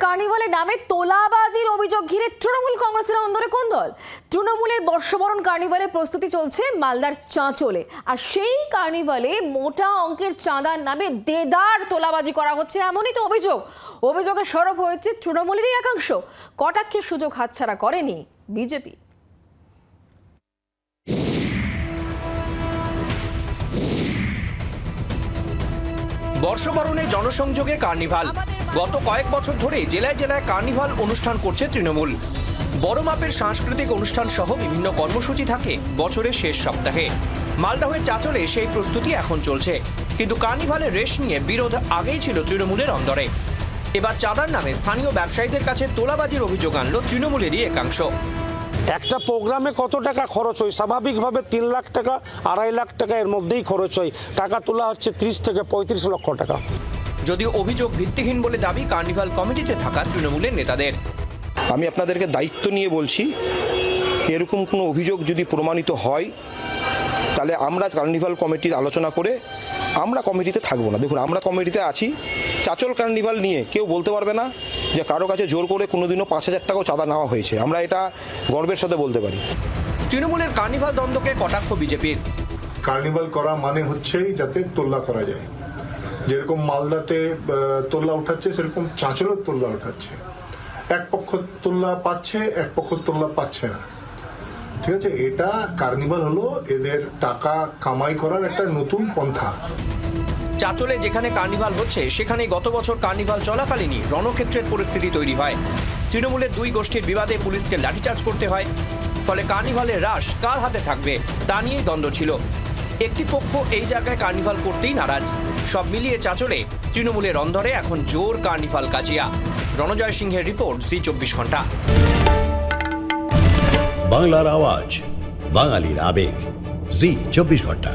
কার্নিভালের নামে তোলাবাজির অভিযোগ ঘিরে তৃণমূল কংগ্রেসের অন্দরে কোন্দল। তৃণমূলের বর্ষবরণ কার্নিভালের প্রস্তুতি চলছে মালদার চাঁচলে, আর সেই কার্নিভালে মোটা অঙ্কের চাঁদার নামে দেদার তোলাবাজি করা হচ্ছে, এমনই তো অভিযোগ। অভিযোগে সরব হয়েছে তৃণমূলেরই একাংশ। কটাক্ষের সুযোগ হাতছাড়া করেনি বিজেপি। বর্ষবরণে জনসংযোগে কার্নিভাল। গত কয়েক বছর ধরে জেলায় জেলায় কার্নিভাল অনুষ্ঠান করছে তৃণমূল। বড় মাপের সাংস্কৃতিক অনুষ্ঠান সহ বিভিন্ন কর্মসূচি থাকে বছরের শেষ সপ্তাহে। মালদহের চাঁচলে সেই প্রস্তুতি এখন চলছে, কিন্তু কার্নিভালের রেশ নিয়ে বিরোধ আগেই ছিল তৃণমূলের অন্দরে। এবার চাঁদার নামে স্থানীয় ব্যবসায়ীদের কাছে তোলাবাজির অভিযোগ আনল তৃণমূলেরই একাংশ। একটা প্রোগ্রামে কত টাকা খরচ হয়? স্বাভাবিকভাবে 3 লাখ টাকা 2.5 লাখ টাকা এর মধ্যেই খরচ হয়। টাকা তোলা হচ্ছে 30 থেকে 35 লক্ষ টাকা। যদিও অভিযোগ ভিত্তিহীন বলে দাবি কার্নিভাল কমিটিতে থাকা তৃণমূলের নেতাদের। আমি আপনাদেরকে দায়িত্ব নিয়ে বলছি, এরকম কোনো অভিযোগ যদি প্রমাণিত হয় তাহলে আমরা কার্নিভাল কমিটির আলোচনা করে আমরা কমিটিতে থাকবো না। দেখুন, আমরা কমিটিতে আছি। চাঁচল কার্নিভাল নিয়ে কেউ বলতে পারবে না যে কারো কাছে জোর করে কোনোদিনও 5,000 টাকাও চাঁদা নেওয়া হয়েছে। আমরা এটা গর্বের সাথে বলতে পারি। তৃণমূলের কার্নিভাল দ্বন্দ্বকে কটাক্ষ বিজেপির। কার্নিভাল করা মানে হচ্ছেই যাতে তোল্লা করা যায়। যেরকম মালদাতে তোল্লা উঠাচ্ছে, সেরকম চাঁচলেও তোল্লা উঠাচ্ছে। এক পক্ষ তোল্লা পাচ্ছে, এক পক্ষ তোল্লা পাচ্ছে না। ঠিক আছে, এটা কার্নিভাল হলো এদের টাকা কামাই করার একটা নতুন পন্থা। চাঁচলে যেখানে কার্নিভাল হচ্ছে সেখানে গত বছর কার্নিভাল চলাকালীনই রণক্ষেত্রের পরিস্থিতি তৈরি হয়। তৃণমূলের দুই গোষ্ঠীর বিবাদে পুলিশকে লাঠিচার্জ করতে হয়। ফলে কার্নিভালের রাশ কার হাতে থাকবে তা নিয়েই দ্বন্দ্ব ছিল। একটি পক্ষ এই জায়গায় কার্নিভাল করতেই নারাজ। সব মিলিয়ে চাঁচলে তৃণমূলের অন্দরে এখন জোর কার্নিভাল কাজিয়া। রণজয় সিংহের রিপোর্ট, জি24 ঘন্টা। বাংলার আওয়াজ, বাঙালির আবেগ, জি24 ঘন্টা।